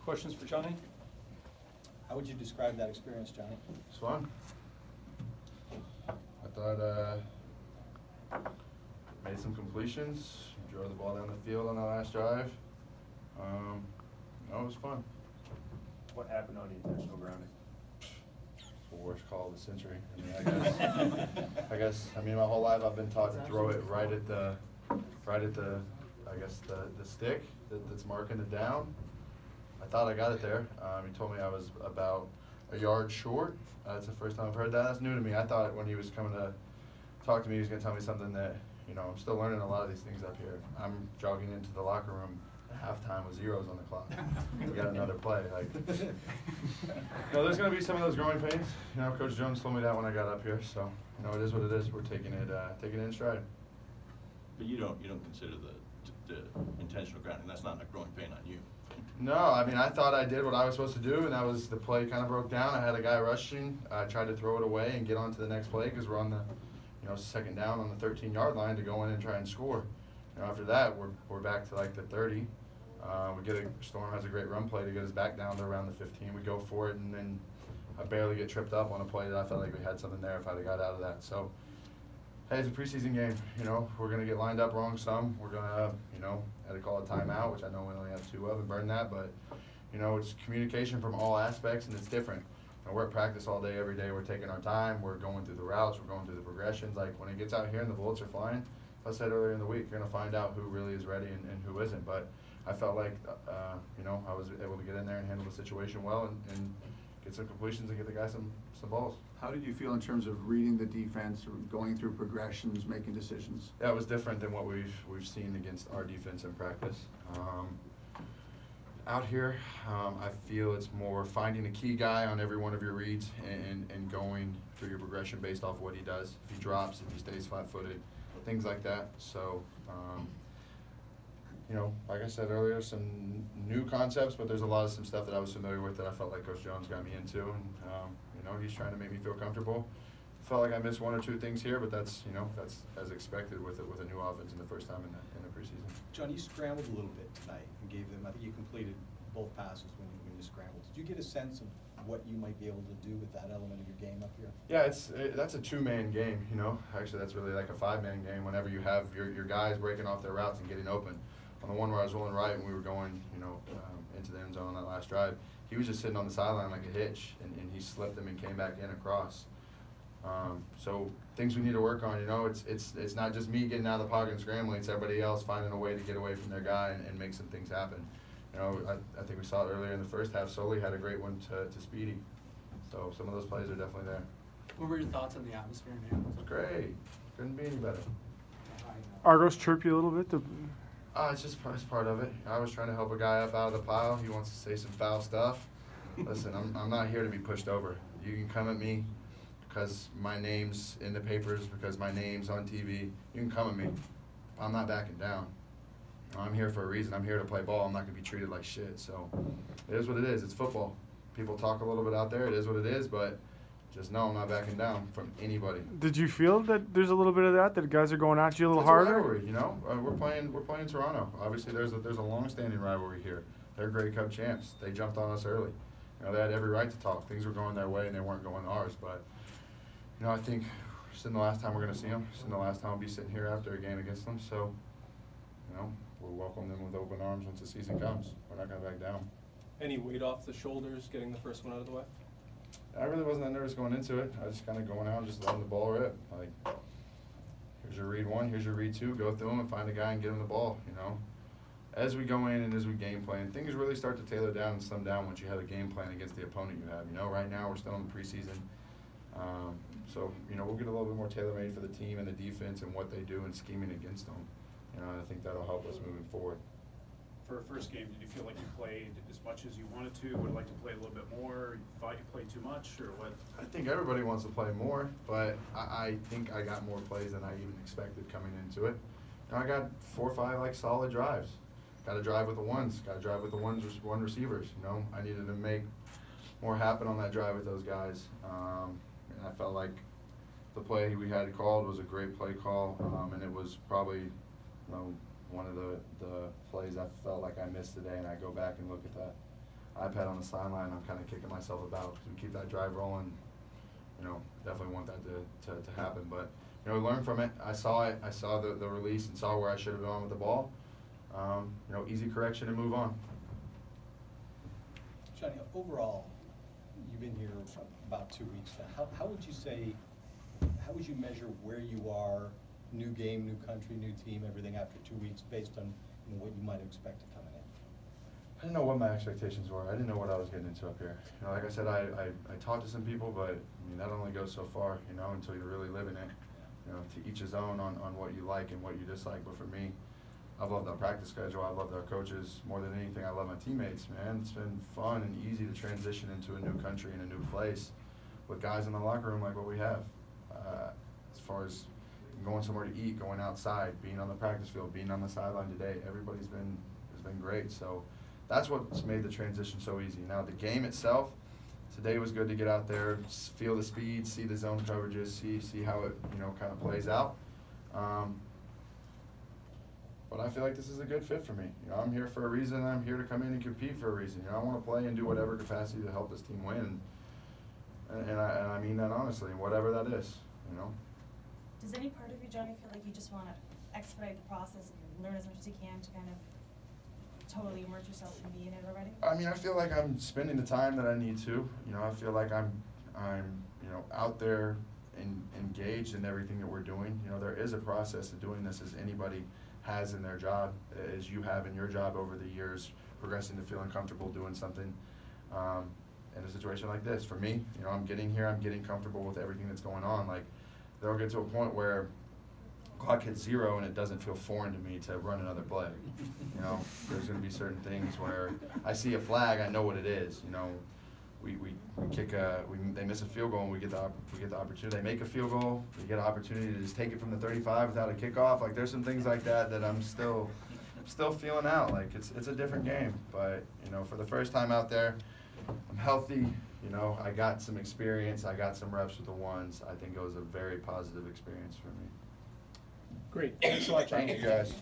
Questions for Johnny? How would you describe that experience, Johnny? It's fun. I thought made some completions, drove the ball down the field on the last drive. No, it was fun. What happened on the intentional grounding? The worst call of the century. I mean, my whole life I've been taught to throw it right at the, the stick that's marking it down. I thought I got it there. He told me I was about a yard short. That's the first time I've heard that. That's new to me. I thought when he was coming to talk to me, he was going to tell me something that, I'm still learning a lot of these things up here. I'm jogging into the locker room at halftime with zeros on the clock. We got another play. No, there's going to be some of those growing pains. Coach Jones told me that when I got up here. So, it is what it is. We're taking it in stride. But you don't consider the intentional grounding. That's not a growing pain on you. No, I thought I did what I was supposed to do, and that was the play kind of broke down. I had a guy rushing. I tried to throw it away and get on to the next play because we're on the, second down on the 13-yard line to go in and try and score. After that, we're back to the 30. Storm has a great run play to get us back down to around the 15. We go for it, and then I barely get tripped up on a play that I felt like we had something there if I'd have got out of that. So, hey, it's a preseason game. We're going to get lined up wrong some. We're going to, had to call a timeout, which I know we only have 2 of and burn that. But, it's communication from all aspects, and it's different. We're at practice all day, every day. We're taking our time. We're going through the routes. We're going through the progressions. When it gets out here and the bullets are flying, as I said earlier in the week, you're going to find out who really is ready and who isn't. But I felt like, I was able to get in there and handle the situation well and get some completions and get the guy some balls. How did you feel in terms of reading the defense, or going through progressions, making decisions? Yeah, it was different than what we've seen against our defense in practice. Out here, I feel it's more finding a key guy on every one of your reads and going through your progression based off what he does. If he drops, if he stays flat-footed, things like that. So, like I said earlier, some new concepts, but there's a lot of some stuff that I was familiar with that I felt like Coach Jones got me into, and he's trying to make me feel comfortable. Felt like I missed 1 or 2 things here, but that's as expected with a new offense in the first time in the preseason. John, you scrambled a little bit tonight and gave them, I think you completed both passes when you scrambled. Did you get a sense of what you might be able to do with that element of your game up here? Yeah, that's a 2-man game, Actually, that's really like a 5-man game whenever you have your guys breaking off their routes and getting open. On the one where I was rolling right and we were going, into the end zone on that last drive, he was just sitting on the sideline like a hitch, and he slipped them and came back in across. So things we need to work on, it's not just me getting out of the pocket and scrambling, it's everybody else finding a way to get away from their guy and make some things happen. I think we saw it earlier in the first half. Sully had a great one to Speedy. So some of those plays are definitely there. What were your thoughts on the atmosphere in here? It's great. Couldn't be any better. Argos chirp you a little bit? It's part of it. I was trying to help a guy up out of the pile. He wants to say some foul stuff. Listen, I'm not here to be pushed over. You can come at me because my name's in the papers, because my name's on TV. You can come at me. I'm not backing down. I'm here for a reason. I'm here to play ball. I'm not going to be treated like shit. So it is what it is. It's football. People talk a little bit out there. It is what it is, but just know I'm not backing down from anybody. Did you feel that there's a little bit of that guys are going at you a little It's harder? a rivalry, we're playing Toronto. Obviously, there's a long-standing rivalry here. They're Grey Cup champs. They jumped on us early. They had every right to talk. Things were going their way, and they weren't going ours. But I think this isn't the last time we're going to see them. This isn't the last time we'll be sitting here after a game against them. So, we'll welcome them with open arms once the season comes. We're not going to back down. Any weight off the shoulders getting the first one out of the way? I really wasn't that nervous going into it. I was just kind of going out and just letting the ball rip. Here's your read 1, here's your read 2. Go through them and find a guy and get him the ball, As we go in and as we game plan, things really start to tailor down and slim down once you have a game plan against the opponent you have. Right now we're still in the preseason. So, we'll get a little bit more tailor-made for the team and the defense and what they do and scheming against them. I think that'll help us moving forward. For a first game, did you feel like you played as much as you wanted to? Would you like to play a little bit more? You thought you played too much, or what? I think everybody wants to play more, but I think I got more plays than I even expected coming into it. I got 4 or 5 solid drives. Got to drive with the ones. Got to drive with the one receivers. I needed to make more happen on that drive with those guys, and I felt like the play we had called was a great play call, and it was probably one of the plays I felt like I missed today, and I go back and look at that. iPad on the sideline, I'm kind of kicking myself about because we keep that drive rolling. You know, definitely want that to happen. But, you know, learn from it. I saw it. I saw the release and saw where I should have gone with the ball. You know, easy correction and move on. Johnny, overall, you've been here about 2 weeks now. How would you say, how would you measure where you are, new game, new country, new team, everything after 2 weeks based on, you know, what you might have expected coming in? I didn't know what my expectations were. I didn't know what I was getting into up here. You know, like I said, I talked to some people, but I mean, that only goes so far, you know, until you're really living it. You know, to each his own on what you like and what you dislike. But for me, I've loved our practice schedule. I've loved our coaches more than anything. I love my teammates, man. It's been fun and easy to transition into a new country and a new place with guys in the locker room like what we have. As far as going somewhere to eat, going outside, being on the practice field, being on the sideline today, everybody's been great. So that's what's made the transition so easy. Now the game itself, today was good to get out there, feel the speed, see the zone coverages, see how it, you know, kind of plays out. But I feel like this is a good fit for me. You know, I'm here for a reason. I'm here to come in and compete for a reason. You know, I want to play and do whatever capacity to help this team win. And I mean that honestly, whatever that is, you know. Does any part of you, Johnny, feel like you just want to expedite the process and learn as much as you can to kind of totally immerse yourself and be in it already? I mean, I feel like I'm spending the time that I need to. You know, I feel like I'm you know, out there and engaged in everything that we're doing. You know, there is a process to doing this as anybody has in their job, as you have in your job over the years, progressing to feeling comfortable doing something. In a situation like this, for me, you know, I'm getting here, I'm getting comfortable with everything that's going on. Like, there'll get to a point where clock hits 0 and it doesn't feel foreign to me to run another play. You know, there's going to be certain things where I see a flag, I know what it is. You know, we kick they miss a field goal and we get the opportunity. They make a field goal, we get an opportunity to just take it from the 35 without a kickoff. Like, there's some things like that I'm still feeling out. Like, it's a different game. But, you know, for the first time out there, I'm healthy. You know, I got some experience. I got some reps with the ones. I think it was a very positive experience for me. Great. Thanks a lot, Johnny. Thank you, guys.